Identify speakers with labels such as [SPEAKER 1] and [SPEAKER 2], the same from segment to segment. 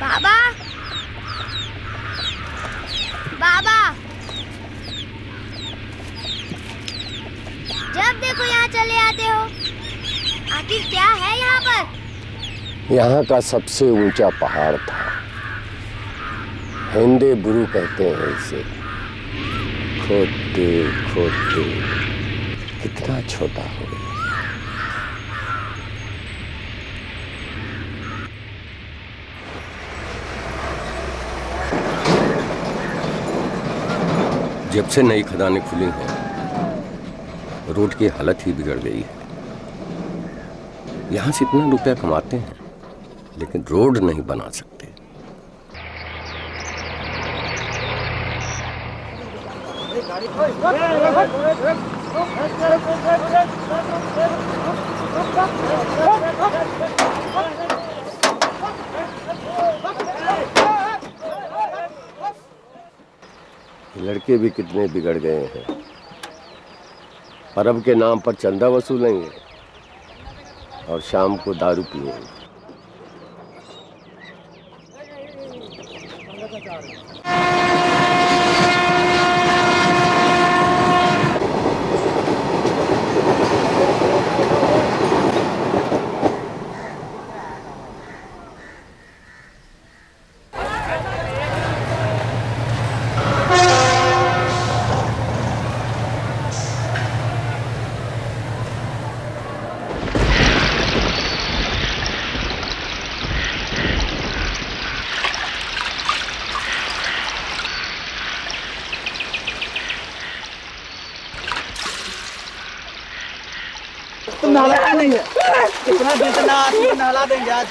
[SPEAKER 1] बाबा, बाबा, जब देखो यहाँ चले आते हो। आखिर क्या है यहाँ पर?
[SPEAKER 2] यहाँ का सबसे ऊंचा पहाड़ था, हेंदे बुरु कहते हैं इसे। खोदते खोदते कितना छोटा हो गया। जब से नई खदानें खुली हैं, रोड की हालत ही बिगड़ गई है। यहां से इतना रुपया कमाते हैं, लेकिन रोड नहीं बना सकते। लड़के भी कितने बिगड़ गए हैं। पर्व के नाम पर चंदा वसूलेंगे और शाम को दारू पिएंगे।
[SPEAKER 3] तुम नाला नहीं है, इतना जितना आदमी नाला देंगे आज।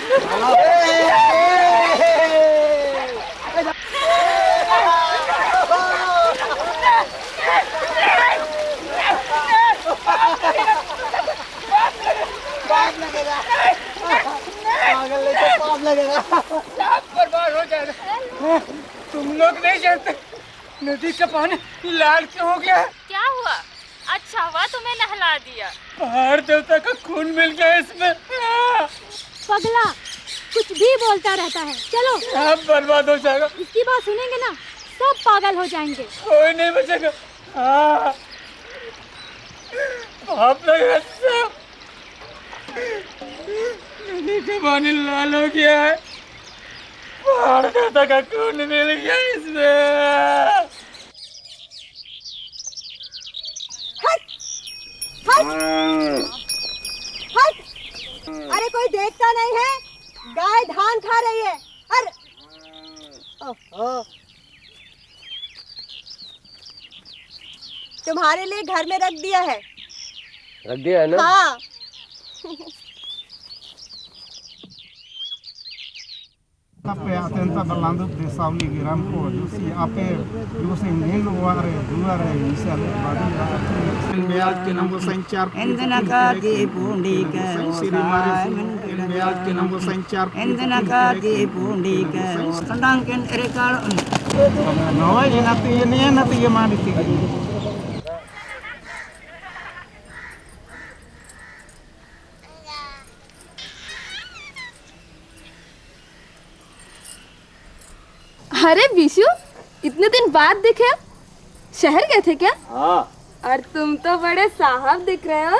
[SPEAKER 3] पाप लगेगा, पागल लेके पाप लगेगा, सब बर्बाद हो जाएगा। तुम लोग नहीं जानते नदी का पानी लाल क्यों हो गया?
[SPEAKER 4] क्या हुआ? अच्छा हुआ तुम्हें नहला दिया।
[SPEAKER 3] पहाड़ देवता का खून मिल गया इसमें।
[SPEAKER 1] पगला कुछ भी बोलता रहता है। चलो,
[SPEAKER 3] सब बर्बाद हो जाएगा।
[SPEAKER 1] इसकी बात सुनेंगे ना, सब पागल हो जाएंगे।
[SPEAKER 3] कोई नहीं बचेगा। पाप लगेगा सब। नदी का पानी लाल हो गया है, पहाड़ देवता का खून मिल गया इसमें।
[SPEAKER 5] हट! अरे कोई देखता नहीं है, गाय धान खा रही है। अरे तुम्हारे लिए घर में रख दिया है।
[SPEAKER 2] रख दिया है ना?
[SPEAKER 5] हाँ।
[SPEAKER 6] Ape atenta berlanjut desa Uligiran ko jusi ape jusi nin luar misal badi beal ke nambo sancar
[SPEAKER 7] endenaka ki pundika
[SPEAKER 6] beal ke nambo sancar
[SPEAKER 7] endenaka ki pundika sandangken erekal
[SPEAKER 6] nawa ini ye mani tigi
[SPEAKER 8] अरे विशु, इतने दिन बाद दिखे। शहर गए थे क्या?
[SPEAKER 9] हाँ।
[SPEAKER 8] और तुम तो बड़े साहब दिख रहे हो।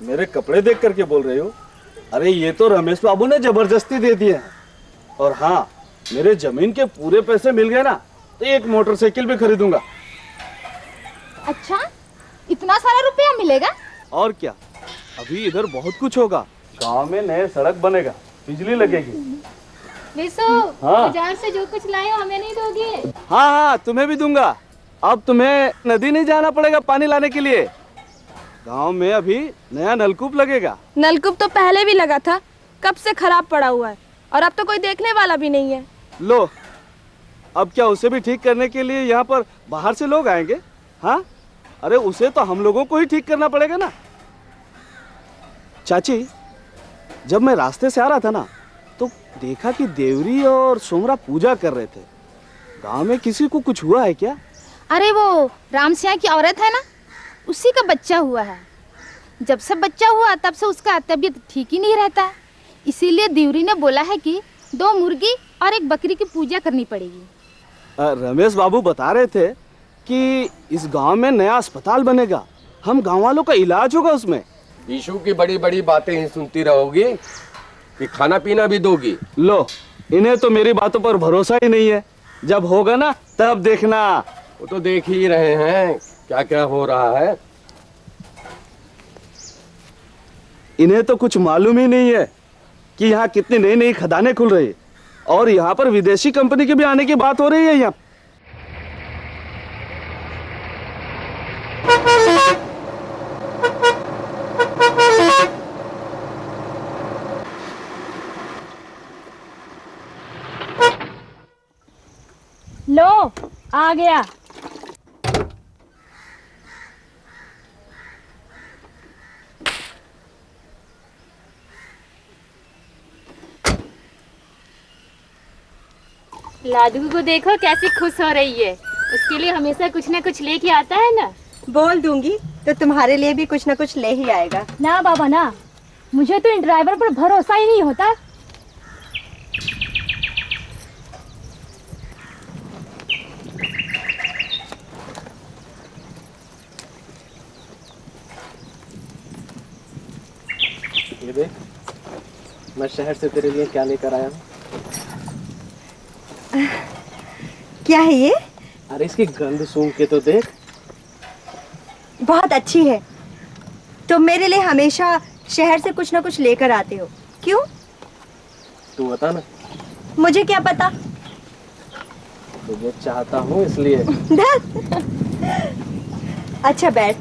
[SPEAKER 9] मेरे कपड़े देख करके बोल रही हो? अरे ये तो रमेश बाबू ने जबरदस्ती दे दिए हैं। और हाँ, मेरे जमीन के पूरे पैसे मिल गए ना, तो एक मोटरसाइकिल भी खरीदूंगा।
[SPEAKER 8] अच्छा, इतना सारा रुपया मिलेगा?
[SPEAKER 9] और क्या, अभी इधर बहुत कुछ होगा। गांव में नए सड़क बनेगा, बिजली लगेगी।
[SPEAKER 8] विशु,
[SPEAKER 9] हाँ।
[SPEAKER 8] बाजार से जो कुछ लाए हो हमें नहीं दोगे?
[SPEAKER 9] हाँ हाँ, तुम्हें भी दूंगा। अब तुम्हें नदी नहीं जाना पड़ेगा पानी लाने के लिए। गांव में अभी नया नलकूप लगेगा।
[SPEAKER 8] नलकूप तो पहले भी लगा था, कब से खराब पड़ा हुआ है, और अब तो कोई देखने वाला भी नहीं है।
[SPEAKER 9] लो, अब क्या उसे भी ठीक करने के लिए यहाँ पर बाहर से लोग आएंगे? हाँ, अरे उसे तो हम लोगों को ही ठीक करना पड़ेगा ना। चाची, जब मैं रास्ते से आ रहा था ना, तो देखा कि देवरी और सोमरा पूजा कर रहे थे। गांव में किसी को कुछ हुआ है क्या?
[SPEAKER 8] अरे वो रामसिया की औरत है ना, उसी का बच्चा हुआ है। जब से बच्चा हुआ तब से उसका तबीयत ठीक ही नहीं रहता है। इसीलिए देवरी ने बोला है कि 2 मुर्गी और एक बकरी की पूजा करनी पड़ेगी।
[SPEAKER 9] रमेश बाबू बता रहे थे कि इस गांव में नया अस्पताल बनेगा, हम गांव वालों का इलाज होगा उसमें।
[SPEAKER 2] ईशू की बड़ी बड़ी बातें ही सुनती रहोगी कि खाना पीना भी दोगी।
[SPEAKER 9] लो, इन्हें तो मेरी बातों पर भरोसा ही नहीं है। जब होगा ना तब देखना।
[SPEAKER 2] वो तो देख ही रहे हैं क्या क्या हो रहा है।
[SPEAKER 9] इन्हें तो कुछ मालूम ही नहीं है कि यहाँ कितनी नई नई खदानें खुल रही है और यहाँ पर विदेशी कंपनी के भी आने की बात हो रही है। यहाँ
[SPEAKER 8] लो, आ गया।
[SPEAKER 4] लाडू को देखो कैसी खुश हो रही है। उसके लिए हमेशा कुछ ना कुछ लेके आता है ना।
[SPEAKER 5] बोल दूंगी तो तुम्हारे लिए भी कुछ ना कुछ ले ही आएगा।
[SPEAKER 8] ना बाबा ना, मुझे तो इन ड्राइवर पर भरोसा ही नहीं होता।
[SPEAKER 3] ये देख, मैं शहर से तेरे लिए क्या लेकर आया हूँ।
[SPEAKER 5] क्या है ये?
[SPEAKER 3] अरे इसकी गंध सूंघ के तो देख।
[SPEAKER 5] बहुत अच्छी है। तुम मेरे लिए हमेशा शहर से कुछ ना कुछ लेकर आते हो, क्यों?
[SPEAKER 3] तू बता ना।
[SPEAKER 5] मुझे क्या पता।
[SPEAKER 3] तुझे चाहता हूँ इसलिए।
[SPEAKER 5] अच्छा बैठ।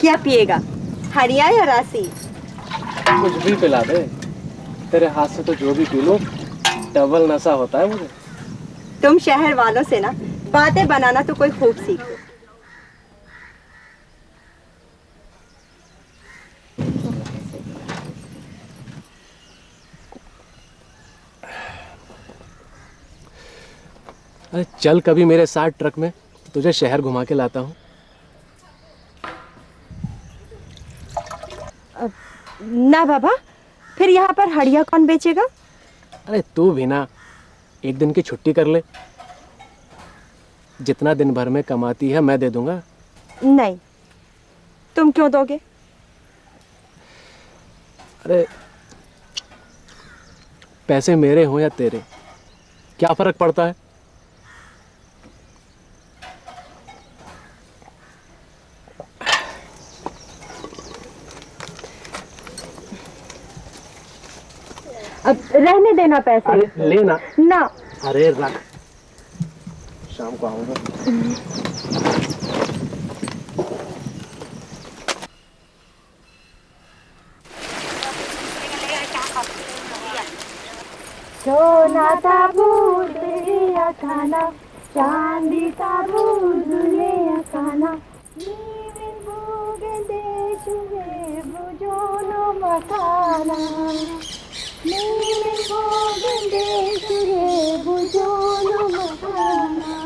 [SPEAKER 5] क्या पिएगा, हरिया या रासी?
[SPEAKER 3] कुछ भी पिला दे, तेरे हाथ से तो जो भी पी लूं डबल नशा होता है मुझे।
[SPEAKER 5] तुम शहर वालों से ना बातें बनाना तो कोई खूब सीखो।
[SPEAKER 3] अरे चल कभी मेरे साथ ट्रक में, तुझे शहर घुमा के लाता हूँ।
[SPEAKER 5] ना बाबा, फिर यहाँ पर हड़िया कौन बेचेगा?
[SPEAKER 3] अरे तू भी ना एक दिन की छुट्टी कर ले। जितना दिन भर में कमाती है मैं दे दूंगा।
[SPEAKER 5] नहीं, तुम क्यों दोगे?
[SPEAKER 3] अरे पैसे मेरे हो या तेरे, क्या फर्क पड़ता है?
[SPEAKER 5] अब रहने देना पैसे।
[SPEAKER 3] अरे लेना
[SPEAKER 5] ना।
[SPEAKER 3] अरे रख, शाम को आऊंगा।
[SPEAKER 1] सोना था भूल लिया खाना, चांदी का भूल लिया खाना, नीविन भोगे देश में बुझोनो मखाना, नीविन भोगे देश में बुझोनो मखाना।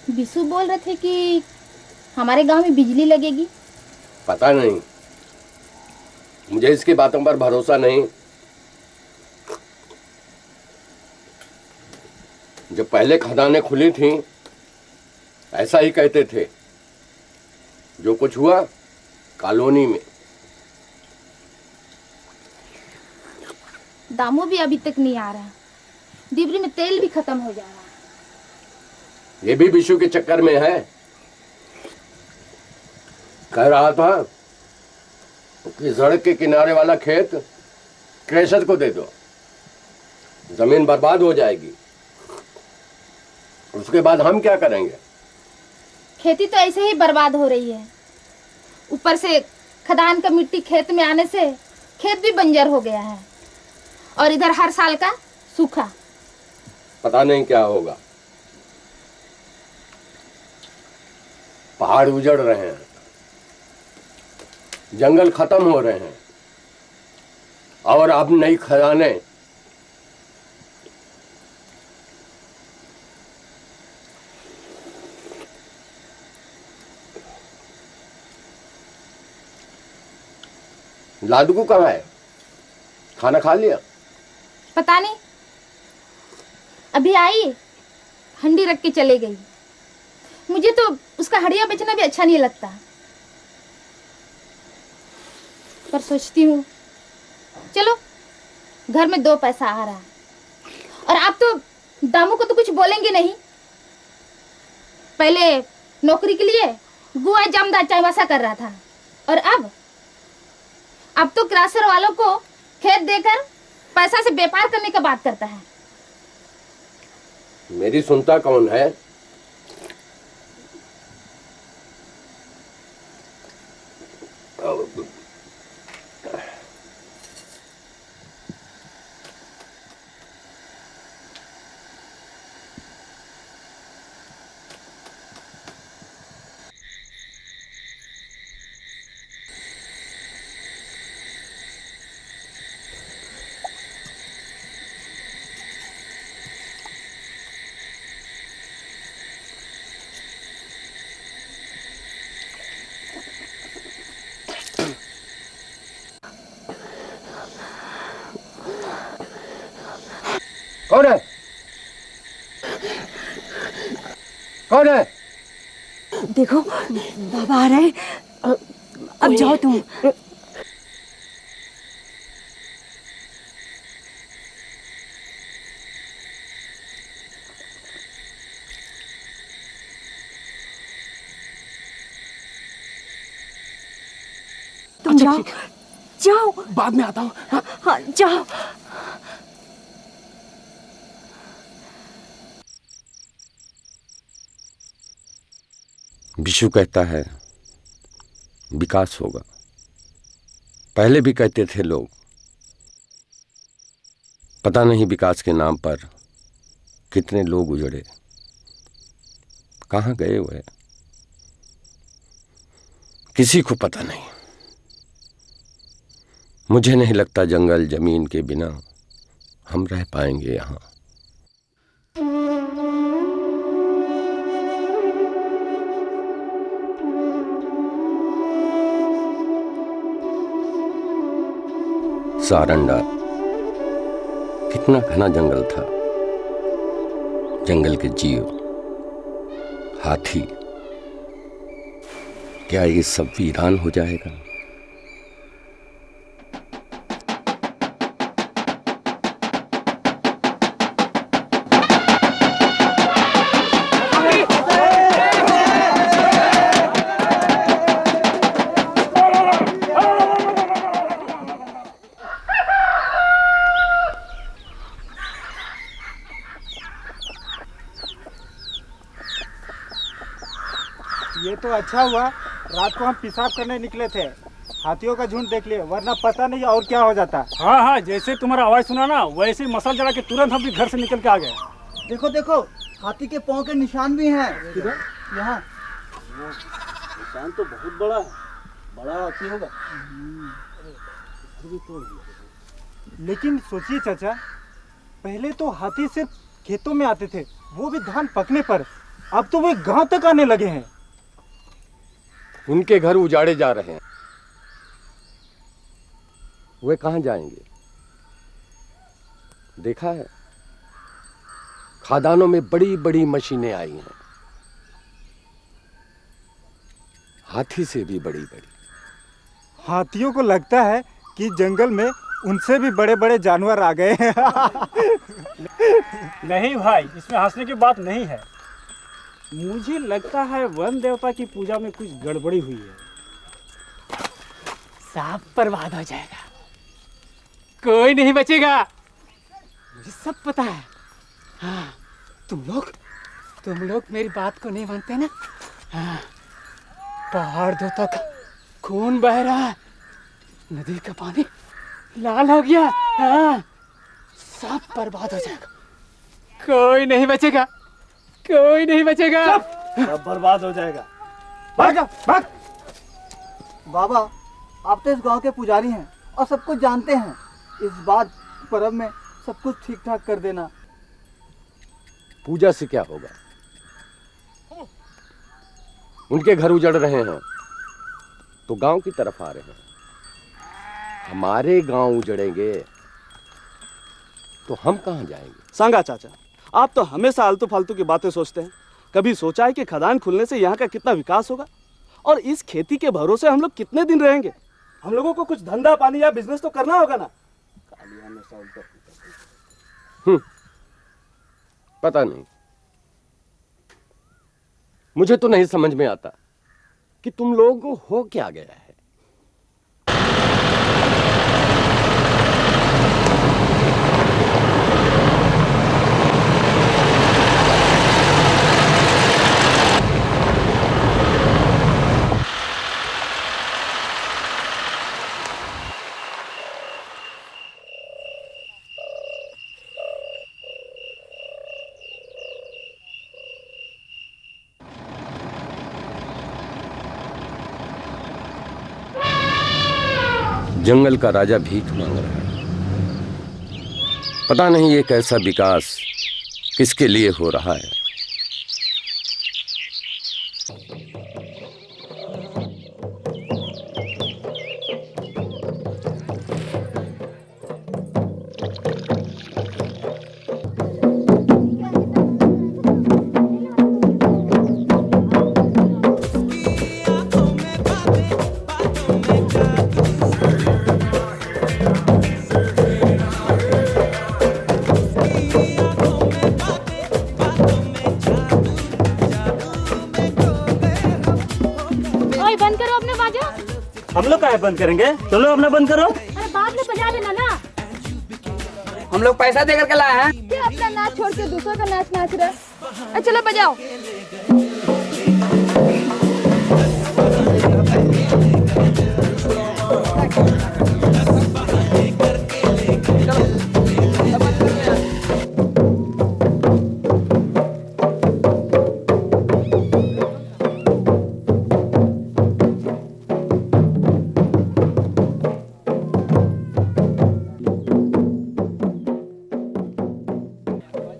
[SPEAKER 8] बिशु बोल रहे थे कि हमारे गांव में बिजली लगेगी।
[SPEAKER 2] पता नहीं, मुझे इसकी बातों पर भरोसा नहीं। जब पहले खदानें खुली थीं ऐसा ही कहते थे। जो कुछ हुआ कॉलोनी में।
[SPEAKER 8] दामू भी अभी तक नहीं आ रहा है। डिबरी में तेल भी खत्म हो जा रहा है।
[SPEAKER 2] ये भी विशु के चक्कर में है। कह रहा था कि सड़क के किनारे वाला खेत क्रेशर को दे दो, जमीन बर्बाद हो जाएगी। उसके बाद हम क्या करेंगे?
[SPEAKER 8] खेती तो ऐसे ही बर्बाद हो रही है। ऊपर से खदान का मिट्टी खेत में आने से खेत भी बंजर हो गया है और इधर हर साल का सूखा।
[SPEAKER 2] पता नहीं क्या होगा। पहाड़ उजड़ रहे हैं, जंगल खत्म हो रहे हैं और अब नई खदानें। लादू कहाँ है? खाना खा लिया?
[SPEAKER 8] पता नहीं, अभी आई हंडी रख के चले गई। मुझे तो उसका हड़िया बेचना भी अच्छा नहीं लगता, पर सोचती हूँ चलो घर में 2 पैसा आ रहा है। और आप तो दामू को तो कुछ बोलेंगे नहीं। पहले नौकरी के लिए गुआ जमदा चाईवासा कर रहा था और अब तो क्रासर वालों को खेत देकर पैसा से व्यापार करने का बात करता है।
[SPEAKER 2] मेरी सुनता कौन है? कौन है? कौन है?
[SPEAKER 5] देखो बाबा आ रहे हैं। अब जाओ तुम। तुम जाओ जाओ,
[SPEAKER 3] बाद में आता हूँ।
[SPEAKER 5] हाँ जाओ।
[SPEAKER 2] विशु कहता है विकास होगा। पहले भी कहते थे लोग। पता नहीं विकास के नाम पर कितने लोग उजड़े, कहाँ गए हुए, किसी को पता नहीं। मुझे नहीं लगता जंगल जमीन के बिना हम रह पाएंगे यहाँ। सारंडा कितना घना जंगल था। जंगल के जीव, हाथी, क्या ये सब वीरान हो जाएगा?
[SPEAKER 6] ये तो अच्छा हुआ रात को हम पेशाब करने निकले थे, हाथियों का झुंड देख लिए, वरना पता नहीं और क्या हो जाता।
[SPEAKER 3] हाँ हाँ, जैसे तुम्हारा आवाज सुना ना वैसे मसाल जला के तुरंत हम भी घर से निकल के आ गए।
[SPEAKER 7] देखो देखो, हाथी के पांव के निशान भी हैं यहाँ।
[SPEAKER 9] निशान तो बहुत बड़ा है, बड़ा हाथी होगा।
[SPEAKER 6] लेकिन सोचिए चाचा, पहले तो हाथी सिर्फ खेतों में आते थे, वो भी धान पकने पर। अब तो वे गांव तक आने लगे हैं।
[SPEAKER 2] उनके घर उजाड़े जा रहे हैं, वे कहां जाएंगे? देखा है, खादानों में बड़ी बड़ी मशीनें आई हैं, हाथी से भी बड़ी बड़ी।
[SPEAKER 6] हाथियों को लगता है कि जंगल में उनसे भी बड़े बड़े जानवर आ गए हैं।
[SPEAKER 10] नहीं भाई, इसमें हंसने की बात नहीं है। मुझे लगता है वन देवता की पूजा में कुछ गड़बड़ी हुई है।
[SPEAKER 3] सब बर्बाद हो जाएगा, कोई नहीं बचेगा, मुझे सब पता है। हाँ, तुम लोग मेरी बात को नहीं मानते ना? हाँ, पहाड़ देवता का खून बह रहा है, नदी का पानी लाल हो गया। हाँ, सब बर्बाद हो जाएगा, कोई नहीं बचेगा, कोई नहीं बचेगा,
[SPEAKER 9] सब बर्बाद हो जाएगा।
[SPEAKER 3] भाग भाग।
[SPEAKER 7] बाबा, आप तो इस गांव के पुजारी हैं और सब कुछ जानते हैं। इस बार पर्व में सब कुछ ठीक ठाक कर देना।
[SPEAKER 2] पूजा से क्या होगा? उनके घर उजड़ रहे हैं तो गांव की तरफ आ रहे हैं। हमारे गांव उजड़ेंगे तो हम कहां जाएंगे?
[SPEAKER 9] सांगा चाचा, आप तो हमेशा आलतू फालतू की बातें सोचते हैं। कभी सोचा है कि खदान खुलने से यहाँ का कितना विकास होगा और इस खेती के भरोसे हम लोग कितने दिन रहेंगे? हम लोगों को कुछ धंधा पानी या बिजनेस तो करना होगा ना।
[SPEAKER 2] पता नहीं, मुझे तो नहीं समझ में आता कि तुम लोगों को हो क्या गया है। जंगल का राजा भीख मांग रहा है। पता नहीं ये कैसा विकास किसके लिए हो रहा है।
[SPEAKER 10] हम लोग काहे बंद करेंगे? चलो अपना बंद करो।
[SPEAKER 4] अरे बाद में बजा देना ना।
[SPEAKER 3] हम लोग पैसा देकर के लाए हैं।
[SPEAKER 8] क्या अपना नाच छोड़ के दूसरों का नाच नाच रहे? चलो बजाओ।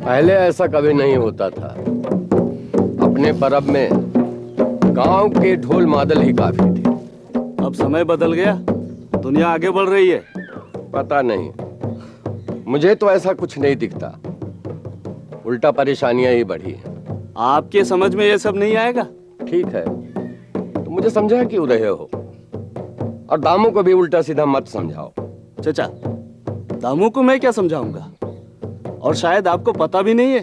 [SPEAKER 2] पहले ऐसा कभी नहीं होता था। अपने पर्व में गांव के ढोल मादल ही काफी थे।
[SPEAKER 9] अब समय बदल गया, दुनिया आगे बढ़ रही है।
[SPEAKER 2] पता नहीं, मुझे तो ऐसा कुछ नहीं दिखता, उल्टा परेशानियां ही बढ़ी हैं।
[SPEAKER 9] आपके समझ में ये सब नहीं आएगा।
[SPEAKER 2] ठीक है, तो मुझे समझा क्यों रहे हो? और दामू को भी उल्टा सीधा मत समझाओ।
[SPEAKER 9] चाचा, दामू को मैं क्या समझाऊंगा? और शायद आपको पता भी नहीं है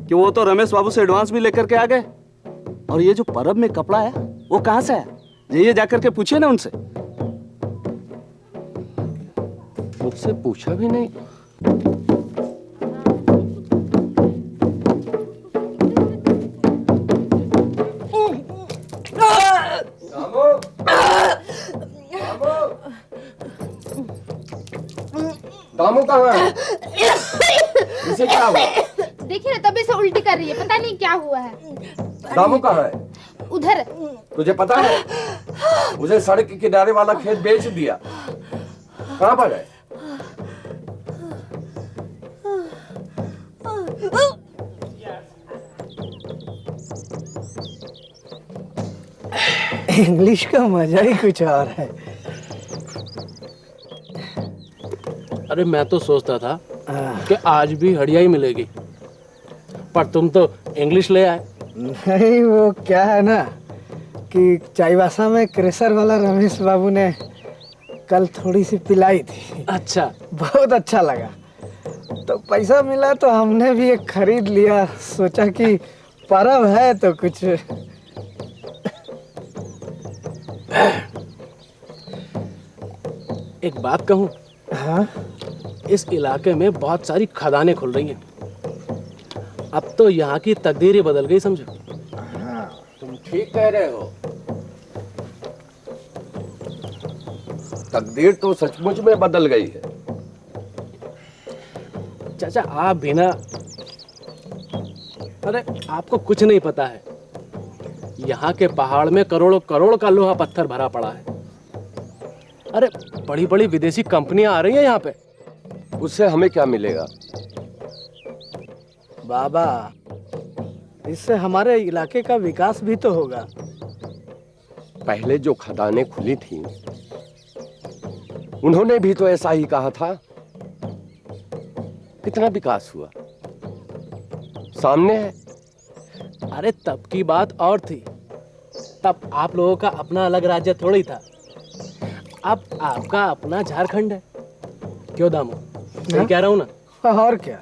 [SPEAKER 9] कि वो तो रमेश बाबू से एडवांस भी लेकर के आ गए। और ये जो पर्व में कपड़ा है वो कहां से है? ये जाकर के पूछिए ना उनसे।
[SPEAKER 2] मुझसे पूछा भी नहीं। दामू कहाँ है? इसे क्या हुआ?
[SPEAKER 8] देखिए ना, तभी से उल्टी कर रही है, पता नहीं क्या हुआ है।
[SPEAKER 2] दामू कहाँ है?
[SPEAKER 8] उधर।
[SPEAKER 2] तुझे पता है, उसे सड़क के किनारे वाला खेत बेच दिया। कहाँ पर है?
[SPEAKER 3] इंग्लिश का मजा ही कुछ और है।
[SPEAKER 10] अरे मैं तो सोचता था कि आज भी हड़िया ही मिलेगी,
[SPEAKER 3] पर तुम तो इंग्लिश ले आए।
[SPEAKER 7] नहीं, वो क्या है ना कि चाईबासा में क्रेशर वाला रमेश बाबू ने कल थोड़ी सी पिलाई थी।
[SPEAKER 3] अच्छा।
[SPEAKER 7] बहुत अच्छा लगा, तो पैसा मिला तो हमने भी एक खरीद लिया। सोचा कि पर्व है तो कुछ।
[SPEAKER 3] एक बात कहूँ?
[SPEAKER 7] हाँ?
[SPEAKER 3] इस इलाके में बहुत सारी खदानें खुल रही हैं। अब तो यहाँ की तकदीर ही बदल गई, समझो।
[SPEAKER 2] तुम ठीक कह रहे हो। तकदीर तो सचमुच में बदल गई है।
[SPEAKER 3] चाचा आप भी ना, अरे आपको कुछ नहीं पता है। यहाँ के पहाड़ में करोड़ों करोड़ का लोहा पत्थर भरा पड़ा है। अरे बड़ी बड़ी विदेशी कंपनियां आ रही हैं यहाँ पे।
[SPEAKER 2] उससे हमें क्या मिलेगा?
[SPEAKER 7] बाबा, इससे हमारे इलाके का विकास भी तो होगा।
[SPEAKER 2] पहले जो खदानें खुली थी उन्होंने भी तो ऐसा ही कहा था। कितना विकास हुआ सामने है।
[SPEAKER 3] अरे तब की बात और थी। तब आप लोगों का अपना अलग राज्य थोड़ी था। अब आपका अपना झारखंड है। क्यों दामू, सही कह रहा हूं ना?
[SPEAKER 7] और क्या।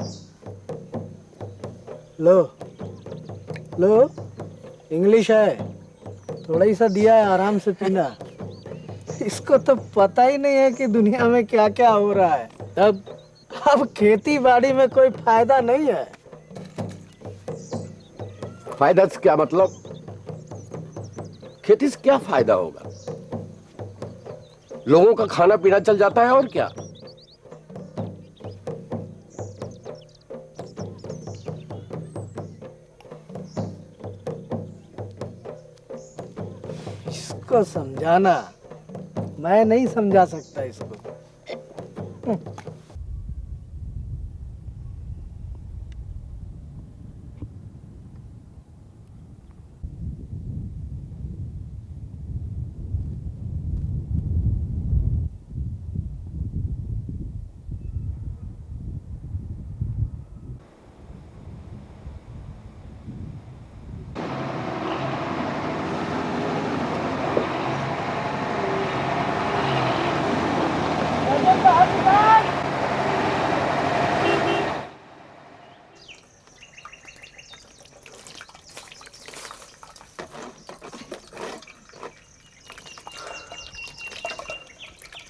[SPEAKER 7] लो लो, इंग्लिश है, थोड़ा ही सा दिया है, आराम से पीना। इसको तो पता ही नहीं है कि दुनिया में क्या क्या हो रहा है।
[SPEAKER 3] तब
[SPEAKER 7] अब खेती बाड़ी में कोई फायदा नहीं है।
[SPEAKER 2] फायदा से क्या मतलब? खेती से क्या फायदा होगा? लोगों का खाना पीना चल जाता है, और क्या।
[SPEAKER 7] इसको समझाना, मैं नहीं समझा सकता इसको।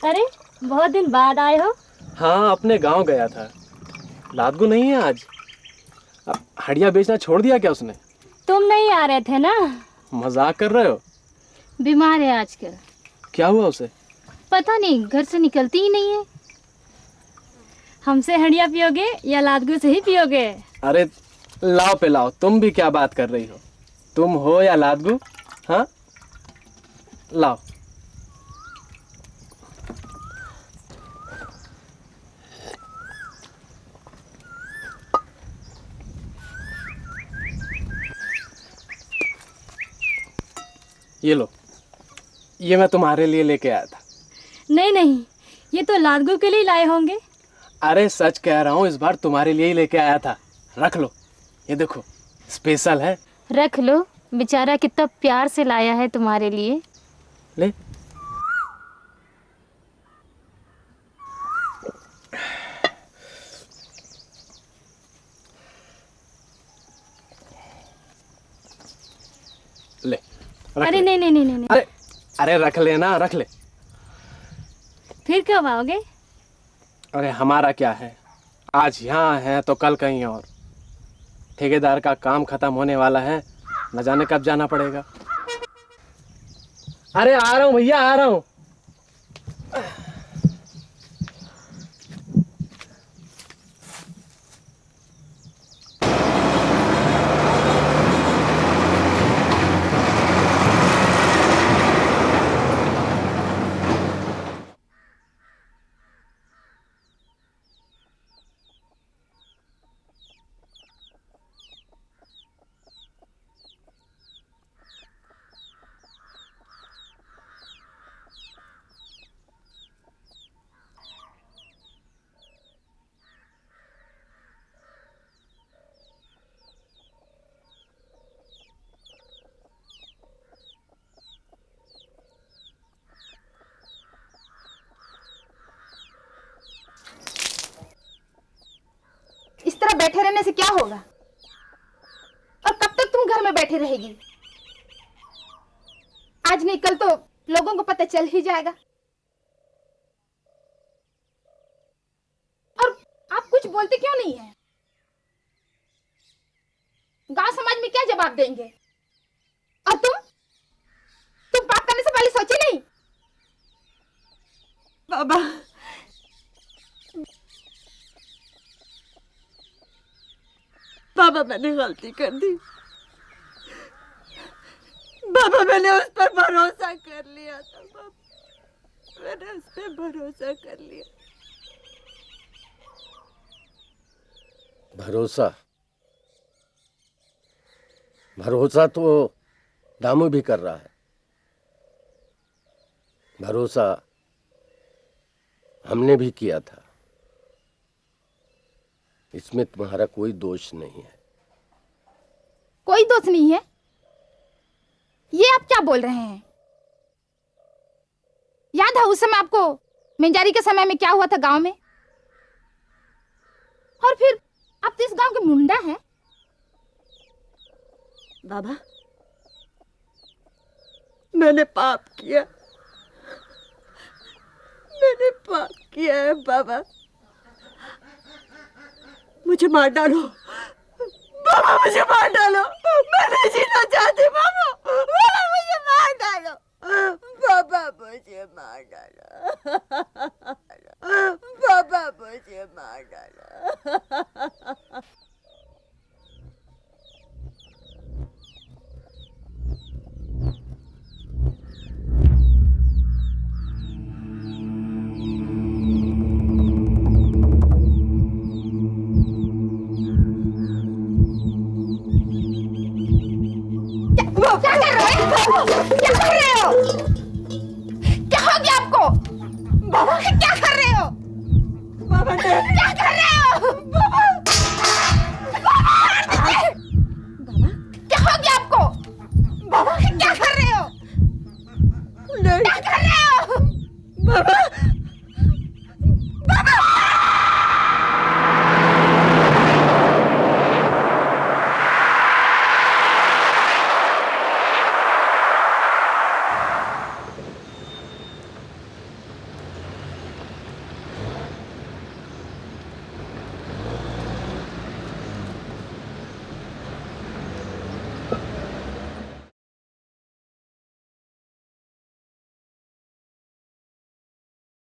[SPEAKER 4] अरे बहुत दिन बाद आए हो।
[SPEAKER 3] हाँ, अपने गांव गया था। लादगू नहीं है आज। अब हड़िया बेचना छोड़ दिया क्या उसने?
[SPEAKER 4] तुम नहीं आ रहे थे ना।
[SPEAKER 3] मजाक कर रहे हो?
[SPEAKER 4] बीमार है आजकल।
[SPEAKER 3] क्या हुआ उसे?
[SPEAKER 4] पता नहीं, घर से निकलती ही नहीं है। हमसे हड़िया पियोगे या लादगू से ही पियोगे?
[SPEAKER 3] अरे लाओ पे लाओ, तुम भी क्या बात कर रही हो? तुम हो या लादगू? हाँ, लाओ। ये लो, ये मैं तुम्हारे लिए लेके आया था।
[SPEAKER 4] नहीं नहीं, ये तो लादगू के लिए लाए होंगे।
[SPEAKER 3] अरे सच कह रहा हूँ, इस बार तुम्हारे लिए ही लेके आया था। रख लो, ये देखो स्पेशल है।
[SPEAKER 4] रख लो, बेचारा कितना प्यार से लाया है तुम्हारे लिए।
[SPEAKER 3] ले। ले।
[SPEAKER 4] अरे नहीं नहीं नहीं नहीं।
[SPEAKER 3] अरे अरे रख लेना, रख ले।
[SPEAKER 4] फिर कब आओगे?
[SPEAKER 3] अरे हमारा क्या है, आज यहाँ है तो कल कहीं और। ठेकेदार का काम खत्म होने वाला है, न जाने कब जाना पड़ेगा। अरे आ रहा हूँ भैया, आ रहा हूँ।
[SPEAKER 8] बैठे रहने से क्या होगा? और कब तक तुम घर में बैठी रहेगी? आज नहीं कल तो लोगों को पता चल ही जाएगा। और आप कुछ बोलते क्यों नहीं है? गांव समाज में क्या जवाब देंगे? और तुम पाप करने से पहले सोचे नहीं?
[SPEAKER 5] बाबा, बाबा मैंने गलती कर दी। बाबा मैंने उस पर भरोसा कर लिया था। बाबा मैंने उस पर भरोसा कर लिया।
[SPEAKER 2] भरोसा भरोसा तो दामू भी कर रहा है। भरोसा हमने भी किया था। इसमें तुम्हारा कोई दोष नहीं है।
[SPEAKER 8] कोई दोष नहीं है? ये आप क्या बोल रहे हैं? याद है उस समय आपको मेंजारी के समय में क्या हुआ था गांव में? और फिर आप तो इस गांव के मुंडा हैं।
[SPEAKER 5] बाबा मैंने पाप किया। मैंने पाप किया है बाबा। मुझे मार डालो बाबा, मुझे मार डालो। मैं नहीं जीना चाहती बाबा। बाबा मुझे मार डालो। बाबा मुझे मार डालो। बाबा मुझे मार डालो।